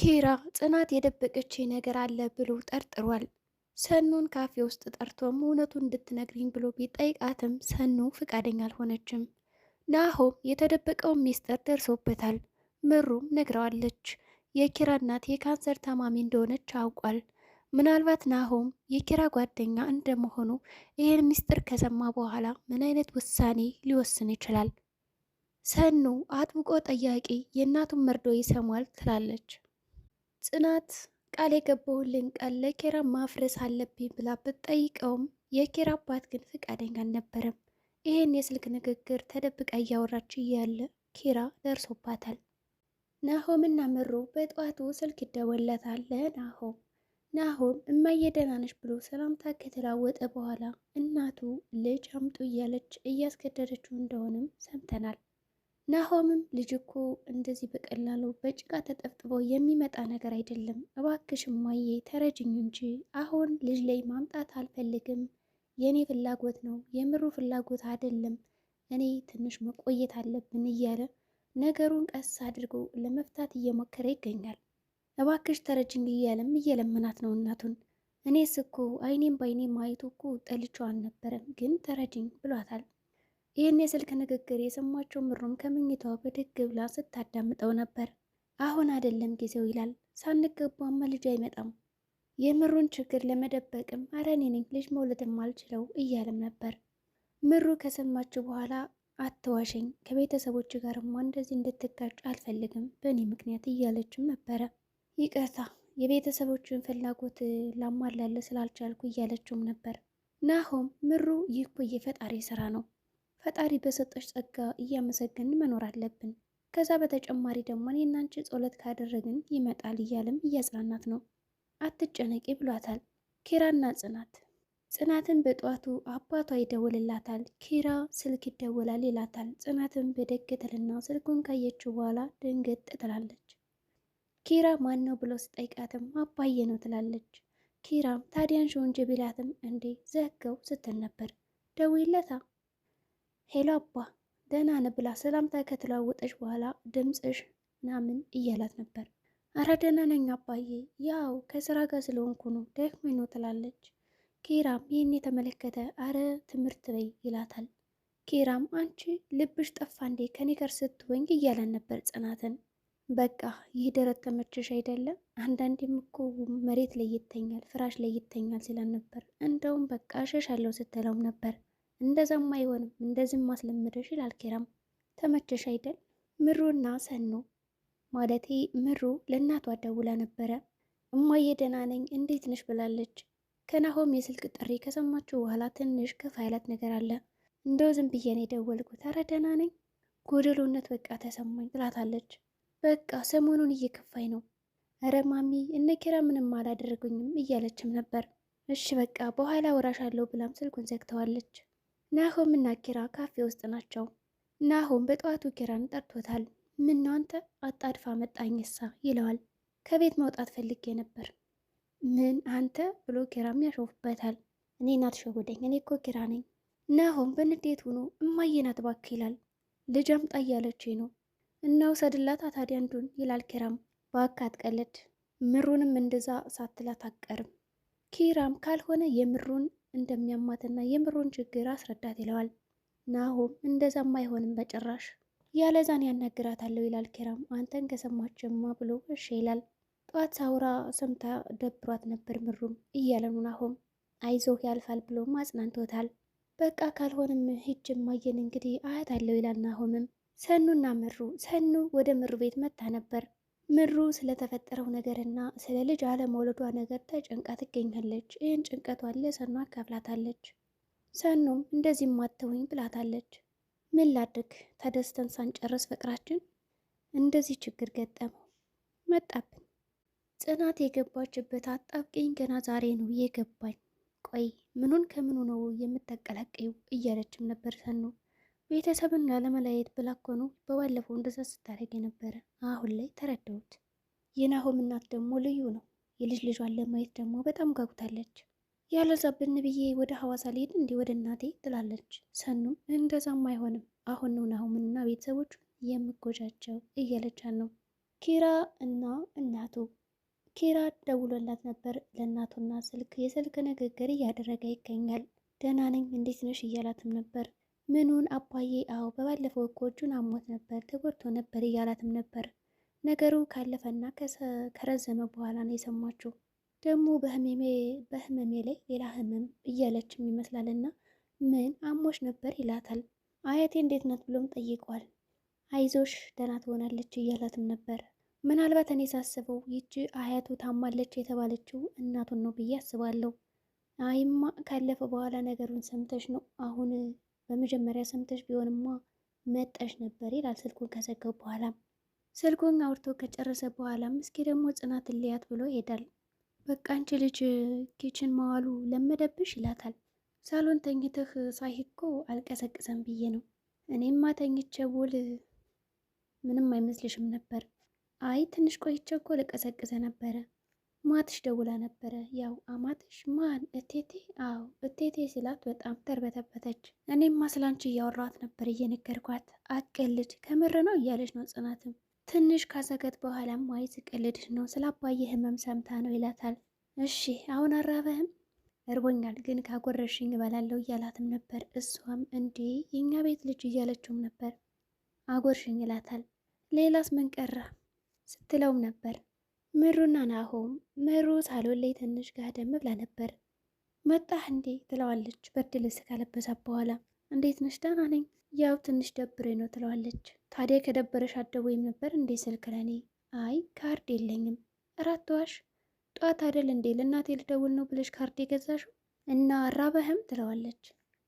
ኪራ ጽናት የደበቀች ነገር አለ ብሎ ጠርጥሯል። ሰኑን ካፌ ውስጥ ጠርቶም እውነቱን እንድትነግሪኝ ብሎ ቢጠይቃትም ሰኑ ፍቃደኛ አልሆነችም። ናሆም የተደበቀውን ሚስጥር ደርሶበታል። ምሩም ነግረዋለች። የኪራ እናት የካንሰር ታማሚ እንደሆነች አውቋል። ምናልባት ናሆም የኪራ ጓደኛ እንደመሆኑ ይህን ሚስጥር ከሰማ በኋላ ምን አይነት ውሳኔ ሊወስን ይችላል? ሰኑ አጥብቆ ጠያቂ የእናቱን መርዶ ይሰማል ትላለች። ጽናት ቃል የገባሁልን ቃል ለኪራ ማፍረስ አለብኝ ብላ ብትጠይቀውም የኪራ አባት ግን ፍቃደኛ አልነበረም። ይህን የስልክ ንግግር ተደብቃ እያወራች እያለ ኪራ ደርሶባታል። ናሆምና ምሩ በጠዋቱ ስልክ ይደወለታል ለናሆም። ናሆም እማዬ ደህና ነሽ ብሎ ሰላምታ ከተለዋወጠ በኋላ እናቱ ልጅ አምጡ እያለች እያስገደደችው እንደሆነም ሰምተናል። ናሆምም ልጅ እኮ እንደዚህ በቀላሉ በጭቃ ተጠፍጥቦ የሚመጣ ነገር አይደለም፣ እባክሽ እማዬ ተረጅኝ እንጂ አሁን ልጅ ላይ ማምጣት አልፈልግም፣ የእኔ ፍላጎት ነው የምሩ ፍላጎት አይደለም፣ እኔ ትንሽ መቆየት አለብን እያለ ነገሩን ቀስ አድርጎ ለመፍታት እየሞከረ ይገኛል። እባክሽ ተረጅኝ እያለም እየለመናት ነው እናቱን። እኔስ እኮ አይኔም በአይኔ ማየቱ እኮ ጠልቼው አልነበረም፣ ግን ተረጅኝ ብሏታል። ይህን የስልክ ንግግር የሰማቸው ምሩም ከምኝታዋ ብድግ ብላ ስታዳምጠው ነበር። አሁን አይደለም ጊዜው ይላል። ሳንገባማ ልጅ አይመጣም። የምሩን ችግር ለመደበቅም አረ እኔ ነኝ ልጅ መውለድም አልችለው እያለም ነበር። ምሩ ከሰማችው በኋላ አትዋሸኝ፣ ከቤተሰቦች ጋርማ እንደዚህ እንድትጋጭ አልፈልግም በእኔ ምክንያት እያለችም ነበረ። ይቅርታ የቤተሰቦችን ፍላጎት ላሟላለ ስላልቻልኩ እያለችውም ነበር። ናሆም ምሩ ይህ እኮ የፈጣሪ ስራ ነው፣ ፈጣሪ በሰጠች ጸጋ እያመሰገንን መኖር አለብን። ከዛ በተጨማሪ ደግሞ እኔና አንቺ ጸሎት ካደረግን ይመጣል እያለም እያጽናናት ነው። አትጨነቂ ብሏታል። ኪራና ጽናትን በጠዋቱ አባቷ ይደውልላታል። ኪራ ስልክ ይደውላል ይላታል። ጽናትን በደገተልና ስልኩን ካየችው በኋላ ድንገት ትላለች። ኪራ ማን ነው ብሎ ስጠይቃትም አባዬ ነው ትላለች። ኪራም ታዲያን ሾንጅ ቢላትም እንዴ ዘገው ስትል ነበር። ደውይለታ ሄሎ አባ ደህና ነህ ብላ ሰላምታ ከተለዋወጠች በኋላ ድምፅሽ ምናምን እያላት ነበር። አረ ደህና ነኝ አባዬ፣ ያው ከስራ ጋር ስለሆንኩ ነው ደክሞኝ ነው ትላለች። ኪራም ይህን የተመለከተ አረ ትምህርት በይ ይላታል። ኪራም አንቺ ልብሽ ጠፋ እንዴ ከኔ ጋር ስትወኝ እያለን ነበር ጽናትን። በቃ ይህ ደረት ተመችሽ አይደለም? አንዳንዴም እኮ መሬት ላይ ይተኛል ፍራሽ ላይ ይተኛል ሲለን ነበር። እንደውም በቃ እሸሻለሁ ስትለውም ነበር። እንደዛም አይሆንም እንደዚህም ማስለምደሽ ይላል ኪራም። ተመቸሽ አይደል? ምሩና ሰኑ ማለቴ ምሩ ለእናቷ ደውላ ነበረ። እማዬ ደህና ነኝ እንዴት ነሽ ብላለች። ከናሆም የስልክ ጥሪ ከሰማችሁ በኋላ ትንሽ ከፍ ያላት ነገር አለ። እንደው ዝም ብዬ ነው የደወልኩት፣ ኧረ ደህና ነኝ፣ ጎደሎነት በቃ ተሰማኝ ትላታለች። በቃ ሰሞኑን እየከፋኝ ነው፣ ኧረ ማሚ እነ ኪራ ምንም አላደረጉኝም እያለችም ነበር። እሺ በቃ በኋላ ወራሻለሁ ብላም ስልኩን ዘግተዋለች። ናሆም እና ኪራ ካፌ ውስጥ ናቸው። ናሆም በጠዋቱ ኪራን ጠርቶታል። ምነው አንተ አጣድፋ መጣኝሳ ይለዋል። ከቤት መውጣት ፈልጌ ነበር። ምን አንተ ብሎ ኪራም ያሾፍበታል። እኔን አትሸውደኝ፣ እኔ እኮ ኪራ ነኝ። ናሆም በንዴት ሆኖ እማዬ ናት እባክህ ይላል። ልጅ አምጣ እያለችኝ ነው እና ውሰድላታ ታዲያ አንዱን ይላል ኪራም። እባክህ አትቀልድ፣ ምሩንም እንደዛ ሳትላት አትቀርም። ኪራም ካልሆነ የምሩን እንደሚያማትና የምሩን ችግር አስረዳት ይለዋል። ናሆም እንደዛም አይሆንም በጭራሽ ያለዛን ያናግራታለሁ ይላል ኪራም። አንተን ከሰማችማ ብሎ እሺ ይላል። ጠዋት ሳውራ ሰምታ ደብሯት ነበር ምሩም እያለኑ ናሆም አይዞህ ያልፋል ብሎ አጽናንቶታል። በቃ ካልሆንም ሂጅ ማየን እንግዲህ አያታለሁ ይላል ናሆምም። ሰኑና ሰኑ ወደ ምሩ ቤት መታ ነበር። ምሩ ስለተፈጠረው ነገርና ስለ ልጅ አለመውለዷ ነገር ተጨንቃ ትገኛለች። ይህን ጭንቀቷን ለሰኑ አካፍላታለች። ሰኑም እንደዚህም አትሁኝ ብላታለች። ምን ላድርግ ተደስተን ሳንጨርስ ፍቅራችን እንደዚህ ችግር ገጠመው መጣብን። ጽናት የገባችበት አጣብቂኝ ገና ዛሬ ነው የገባኝ። ቆይ ምኑን ከምኑ ነው የምትቀላቀዩ እያለችም ነበር ሰኑ። ቤተሰብን ላለመለያየት ብላ እኮ ነው በባለፈው እንደዛ ስታደርግ የነበረ። አሁን ላይ ተረዳሁት። የናሆም እናት ደግሞ ልዩ ነው። የልጅ ልጇን ለማየት ደግሞ በጣም ጓጉታለች። ያለዛ ብን ብዬ ወደ ሐዋሳ ልሄድ እንዲህ ወደ እናቴ ትላለች። ሰኑም እንደዛም አይሆንም፣ አሁን ነው ናሆምንና ቤተሰቦቹን የምጎጃቸው እያለቻት ነው። ኪራ እና እናት ለእናቱ። ኪራ ደውሎላት ነበር ለእናቱና የስልክ ንግግር እያደረገ ይገኛል። ደህና ነኝ እንዴት ነሽ እያላትም ነበር። ምኑን አባዬ? አዎ በባለፈው እኮ እጁን አሞት ነበር ተጎድቶ ነበር እያላትም ነበር። ነገሩ ካለፈና ከረዘመ በኋላ ነው የሰማችው። ደግሞ በህመሜ ላይ ሌላ ህመም እያለችም ይመስላልና ምን አሞሽ ነበር ይላታል። አያቴ እንዴት ናት ብሎም ጠይቋል። አይዞሽ ደህና ትሆናለች እያላትም ነበር። ምናልባት እኔ ሳስበው ይቺ አያቱ ታማለች የተባለችው እናቱን ነው ብዬ አስባለሁ። አይማ ካለፈ በኋላ ነገሩን ሰምተሽ ነው። አሁን በመጀመሪያ ሰምተሽ ቢሆንማ መጠሽ ነበር ይላል ስልኩን ከዘጋው በኋላ። ስልኩን አውርቶ ከጨረሰ በኋላም እስኪ ደግሞ ጽናትን ልያት ብሎ ይሄዳል። በቃ አንቺ ልጅ ኪችን መዋሉ ለመደብሽ ይላታል። ሳሎን ተኝተህ ሳይህ እኮ አልቀሰቅሰም ብዬ ነው። እኔማ ተኝቼ ውል ምንም አይመስልሽም ነበር። አይ ትንሽ ቆይቼ እኮ ልቀሰቅሰ ነበረ። ማትሽ ደውላ ነበረ። ያው አማትሽ ማን? እቴቴ? አዎ እቴቴ ሲላት በጣም ተርበተበተች። እኔማ ስላንቺ እያወራኋት ነበር እየነገርኳት። አትቀልድ ከምር ነው እያለች ነው ጽናትም ትንሽ ካሰገት በኋላም አይ ስቀልድሽ ነው ስለ አባዬ ህመም ሰምታ ነው ይላታል። እሺ አሁን አራበህም? እርቦኛል ግን ካጎረሽኝ እበላለሁ እያላትም ነበር። እሷም እንዴ የእኛ ቤት ልጅ እያለችውም ነበር። አጎርሽኝ ይላታል። ሌላስ ምን ቀረ ስትለውም ነበር። ምሩና ናሆም ምሩ ሳሎን ላይ ትንሽ ጋደም ብላ ነበር። መጣህ እንዴ ትለዋለች ብርድ ልብስ ካለበሳት በኋላ። እንዴት ነሽ? ደህና ነኝ ያው ትንሽ ደብሬ ነው ትለዋለች። ታዲያ ከደበረሽ አትደውይም ነበር እንዴ ስልክ ለኔ? አይ ካርድ የለኝም። እራት ዋሽ ጧት አይደል እንዴ ለእናቴ ልደውል ነው ብለሽ ካርድ የገዛሽው እና አራበህም ትለዋለች።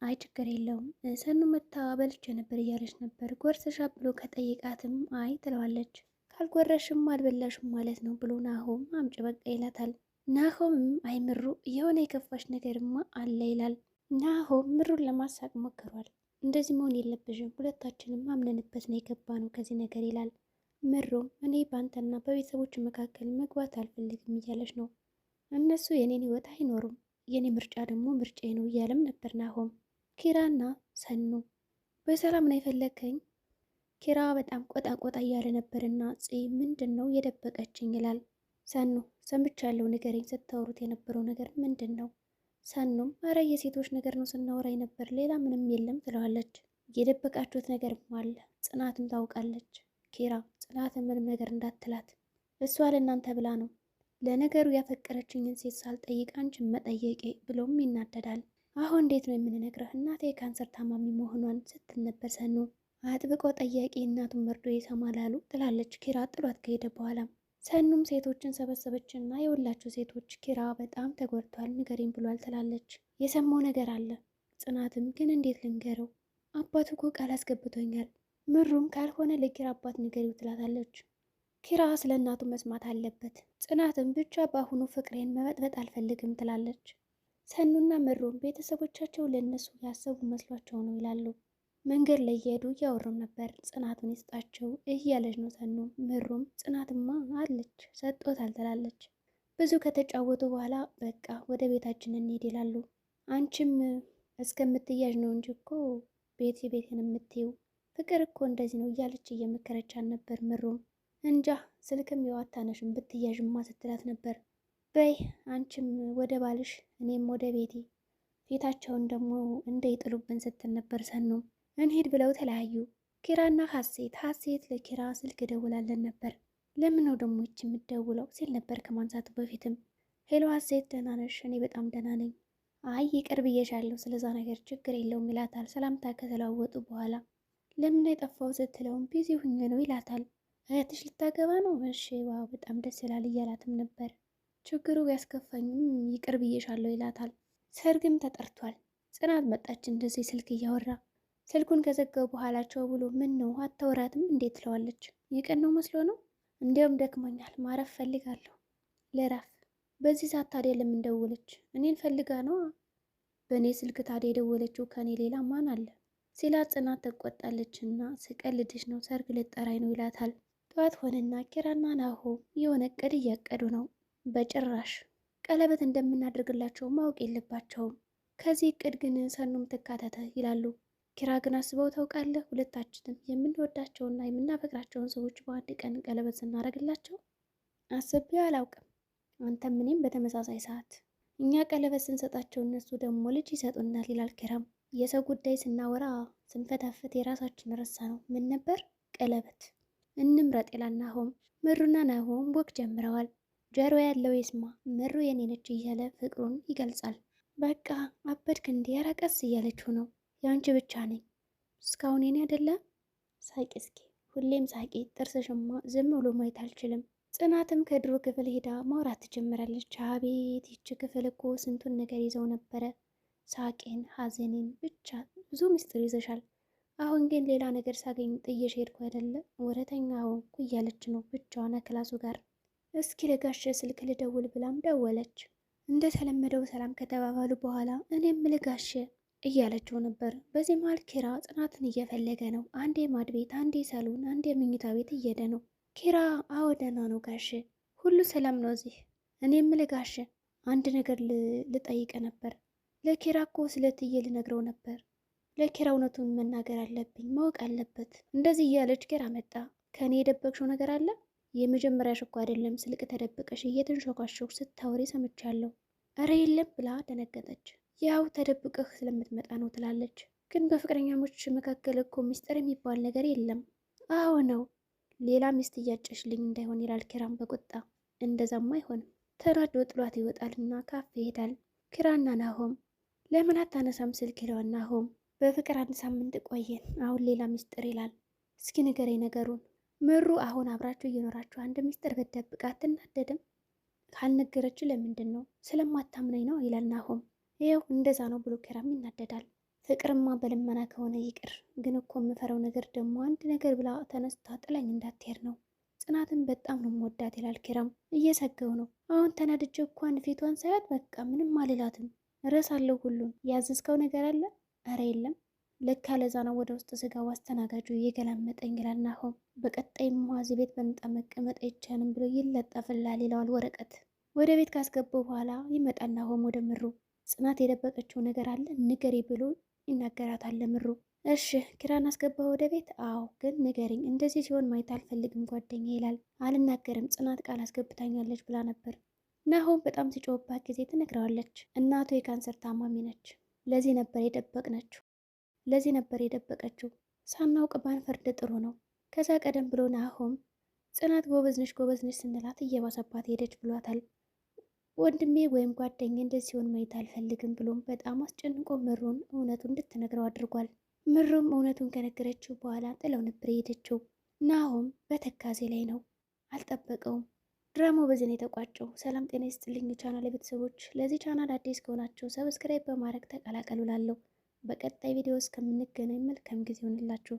አይ ችግር የለውም ሰኑ መታ በልቼ ነበር እያለች ነበር። ጎርሰሻ ብሎ ከጠይቃትም አይ ትለዋለች። ካልጎረሽም አልበላሽም ማለት ነው ብሎ ናሆም አምጭ በቃ ይላታል። ናሆምም አይምሩ የሆነ የከፋሽ ነገርማ አለ ይላል። ናሆም ምሩን ለማሳቅ ሞክሯል። እንደዚህ መሆን የለብሽም ሁለታችንም አምነንበት ነው የገባ ነው ከዚህ ነገር ይላል። ምሩም እኔ በአንተና በቤተሰቦች መካከል መግባት አልፈልግም እያለች ነው። እነሱ የኔን ህይወት አይኖሩም፣ የኔ ምርጫ ደግሞ ምርጫዬ ነው እያለም ነበር ናሆም። ኪራና ሰኑ በሰላም ነው የፈለግከኝ? ኪራ በጣም ቆጣ ቆጣ እያለ ነበርና ምንድን ነው የደበቀችኝ ይላል። ሰኑ ሰምቻለሁ ንገረኝ፣ ስታወሩት የነበረው ነገር ምንድን ነው? ሰኑም አረ የሴቶች ነገር ነው ስናወራ ነበር ሌላ ምንም የለም ትለዋለች። የደበቃችሁት ነገርም አለ ጽናትም ታውቃለች። ኪራ ጽናትን ምንም ነገር እንዳትላት እሷ ለእናንተ ብላ ነው ለነገሩ ያፈቀረችኝን ሴት ሳልጠይቅ አንቺን መጠየቄ ብሎም ይናደዳል። አሁን እንዴት ነው የምንነግረህ እናቴ የካንሰር ታማሚ መሆኗን ስትል ነበር ሰኑ። አጥብቆ ጠያቂ እናቱን መርዶ ይሰማላሉ ትላለች ኪራ ጥሏት ከሄደ በኋላ። ሰኑም ሴቶችን ሰበሰበችና የወላቸው ሴቶች ኪራ በጣም ተጎድቷል ንገሪኝ ብሏል ትላለች። የሰማው ነገር አለ። ጽናትም ግን እንዴት ልንገረው አባቱ እኮ ቃል አስገብቶኛል። ምሩም ካልሆነ ለኪራ አባት ንገሪው ትላታለች። ኪራ ስለ እናቱ መስማት አለበት። ጽናትም ብቻ በአሁኑ ፍቅሬን መበጥበጥ አልፈልግም ትላለች። ሰኑና ምሩም ቤተሰቦቻቸው ለእነሱ ያሰቡ መስሏቸው ነው ይላሉ። መንገድ ላይ እየሄዱ እያወሩም ነበር። ጽናቱን ይስጣቸው እያለች ነው ሰኑ። ምሩም ጽናትማ አለች ሰጦታል ትላለች። ብዙ ከተጫወቱ በኋላ በቃ ወደ ቤታችን እንሄድ ይላሉ። አንቺም እስከምትያዥ ነው እንጂ እኮ ቤቴን የምትይው ፍቅር እኮ እንደዚህ ነው እያለች እየመከረቻት ነበር። ምሩም እንጃ ስልክም የዋታነሽም ብትያዥማ ስትላት ነበር። በይ አንቺም ወደ ባልሽ እኔም ወደ ቤቴ ፊታቸውን ደግሞ እንዳይጥሉብን ስትል ነበር ሰኑም እንሂድ ብለው ተለያዩ። ኪራና ሀሴት ለኪራ ስልክ ደውላለን ነበር። ለምን ነው ደግሞ ይች የምትደውለው ሲል ነበር ከማንሳቱ በፊትም። ሄሎ ሀሴት ደህና ነሽ? እኔ በጣም ደህና ነኝ። አይ ይቅር ብዬሻለሁ ስለዛ ነገር ችግር የለውም ይላታል። ሰላምታ ከተለዋወጡ በኋላ ለምን የጠፋው ስትለውም ቢዚ ሁኜ ነው ይላታል። እህትሽ ልታገባ ነው? እሺ ዋው በጣም ደስ ይላል እያላትም ነበር። ችግሩ ያስከፋኝም ይቅር ብዬሻለሁ ይላታል። ሰርግም ተጠርቷል። ጽናት መጣች እንደዚህ ስልክ እያወራ ስልኩን ከዘጋው በኋላቸው ብሎ ምን ነው አታወራትም እንዴት ትለዋለች። የቀን ነው መስሎ ነው እንዲያውም ደክሞኛል ማረፍ ፈልጋለሁ ልረፍ። በዚህ ሰዓት ታዲያ ለምን ደወለች? እኔን ፈልጋ ነው። በእኔ ስልክ ታዲያ የደወለችው ከኔ ሌላ ማን አለ ሲላት ጽናት ተቆጣለችና ስቀልድሽ ነው ሰርግ ልጠራኝ ነው ይላታል። ጠዋት ሆነና ኪራና ናሆም የሆነ እቅድ እያቀዱ ነው። በጭራሽ ቀለበት እንደምናደርግላቸው ማወቅ የለባቸውም። ከዚህ እቅድ ግን ሰኑም ትካተተ ይላሉ። ኪራ ግን አስበው ታውቃለህ? ሁለታችንም የምንወዳቸውና የምናፈቅራቸውን ሰዎች በአንድ ቀን ቀለበት ስናደርግላቸው አስቤ አላውቅም። አንተም እኔም በተመሳሳይ ሰዓት እኛ ቀለበት ስንሰጣቸው እነሱ ደግሞ ልጅ ይሰጡናል ይላል ኪራም። የሰው ጉዳይ ስናወራ ስንፈታፈት የራሳችን ረሳ ነው። ምን ነበር? ቀለበት እንምረጥ ይላል ናሆም። ምሩና ናሆም ወግ ጀምረዋል። ጀሮ ያለው ይስማ፣ ምሩ የኔ ነች እያለ ፍቅሩን ይገልጻል። በቃ አበድክ እንዲ ያረቀስ እያለችው ነው። የአንቺ ብቻ ነኝ እስካሁን የኔ አይደለም። ሳቂ እስኪ፣ ሁሌም ሳቂ። ጥርስሽማ ዝም ብሎ ማየት አልችልም። ጽናትም ከድሮ ክፍል ሄዳ ማውራት ትጀምራለች። አቤት ይቺ ክፍል እኮ ስንቱን ነገር ይዘው ነበረ። ሳቄን፣ ሐዘኔን ብቻ ብዙ ምስጢር ይዘሻል። አሁን ግን ሌላ ነገር ሳገኝ ጥየሽ ሄድኩ አይደለ? ወረተኛ ሆንኩ እያለች ነው ብቻዋን ከክላሱ ጋር። እስኪ ለጋሼ ስልክ ልደውል ብላም ደወለች። እንደተለመደው ሰላም ከተባባሉ በኋላ እኔም ልጋሼ እያለችው ነበር። በዚህ መሃል ኪራ ጽናትን እየፈለገ ነው። አንዴ ማድ ቤት፣ አንዴ ሳሎን፣ አንዴ መኝታ ቤት እየሄደ ነው። ኪራ አዎ ደህና ነው ጋሼ፣ ሁሉ ሰላም ነው እዚህ። እኔም ልጋሼ አንድ ነገር ልጠይቅ ነበር። ለኪራ እኮ ስለ እትዬ ልነግረው ነበር። ለኪራ እውነቱን መናገር አለብኝ፣ ማወቅ አለበት። እንደዚህ እያለች ኪራ መጣ። ከእኔ የደበቅሽው ነገር አለ? የመጀመሪያሽ እኮ አይደለም ስልክ ተደብቀሽ እየተንሾካሾክ ስታወሪ ሰምቻለሁ። እረ የለም ብላ ደነገጠች። ያው ተደብቀህ ስለምትመጣ ነው ትላለች። ግን በፍቅረኛሞች መካከል እኮ ሚስጥር የሚባል ነገር የለም። አዎ ነው። ሌላ ሚስት እያጨሽልኝ እንዳይሆን ይላል ኪራም በቁጣ። እንደዛም አይሆንም። ተናዶ ጥሏት ይወጣልና ካፌ ይሄዳል። ኪራና ናሆም ለምን አታነሳም ስልክ ይለዋል ናሆም። በፍቅር አንድ ሳምንት ቆየን፣ አሁን ሌላ ሚስጥር ይላል። እስኪ ንገረኝ ነገሩን። ምሩ አሁን አብራችሁ እየኖራችሁ አንድ ሚስጥር ብትደብቅ አትናደድም? ካልነገረች ለምንድን ነው? ስለማታምነኝ ነው ይላል ናሆም። ይኸው እንደዛ ነው ብሎ ኪራም ይናደዳል። ፍቅርማ በልመና ከሆነ ይቅር፣ ግን እኮ የምፈራው ነገር ደግሞ አንድ ነገር ብላ ተነስታ ጥላኝ እንዳትሄድ ነው። ጽናትን በጣም ነው የምወዳት ይላል ኪራም። እየሰገው ነው አሁን ተናድጄ እንኳን ፊቷን ሳያት በቃ ምንም አልላትም። እረሳለሁ ሁሉን። ያዘዝከው ነገር አለ? አረ የለም። ልክ ለዛ ነው ወደ ውስጥ ስጋው አስተናጋጁ እየገላመጠኝ ይላል ናሆም። በቀጣይ እዚህ ቤት በነጣ መቀመጥ አይቻልም ብሎ ይለጠፍላል ይለዋል ወረቀት። ወደ ቤት ካስገባው በኋላ ይመጣል ናሆም ወደ ምሩ። ጽናት የደበቀችው ነገር አለ ንገሪ ብሎ ይናገራታል ምሩ። እሺ ኪራን አስገባ ወደ ቤት? አዎ ግን ንገሪኝ፣ እንደዚህ ሲሆን ማየት አልፈልግም ጓደኛ ይላል። አልናገርም ጽናት ቃል አስገብታኛለች ብላ ነበር። ናሆም በጣም ሲጮህባት ጊዜ ትነግረዋለች። እናቱ የካንሰር ታማሚ ነች። ለዚህ ነበር የደበቀችው። ሳናውቅ ባንፈርድ ጥሩ ነው። ከዛ ቀደም ብሎ ናሆም ጽናት ጎበዝነች ስንላት እየባሰባት ሄደች ብሏታል። ወንድሜ ወይም ጓደኛ እንደዚህ ሲሆን ማየት አልፈልግም ብሎም በጣም አስጨንቆ ምሩን እውነቱ እንድትነግረው አድርጓል። ምሩም እውነቱን ከነገረችው በኋላ ጥለው ነበር የሄደችው። ናሆም በተካዜ ላይ ነው። አልጠበቀውም። ድራማው በዚህ ነው የተቋጨው። ሰላም ጤና ይስጥልኝ ቻናል ቤተሰቦች። ለዚህ ቻናል አዲስ ከሆናችሁ ሰብስክራይብ በማድረግ ተቀላቀሉ። ላለሁ በቀጣይ ቪዲዮ እስከምንገናኝ መልካም ጊዜ ይሆንላችሁ።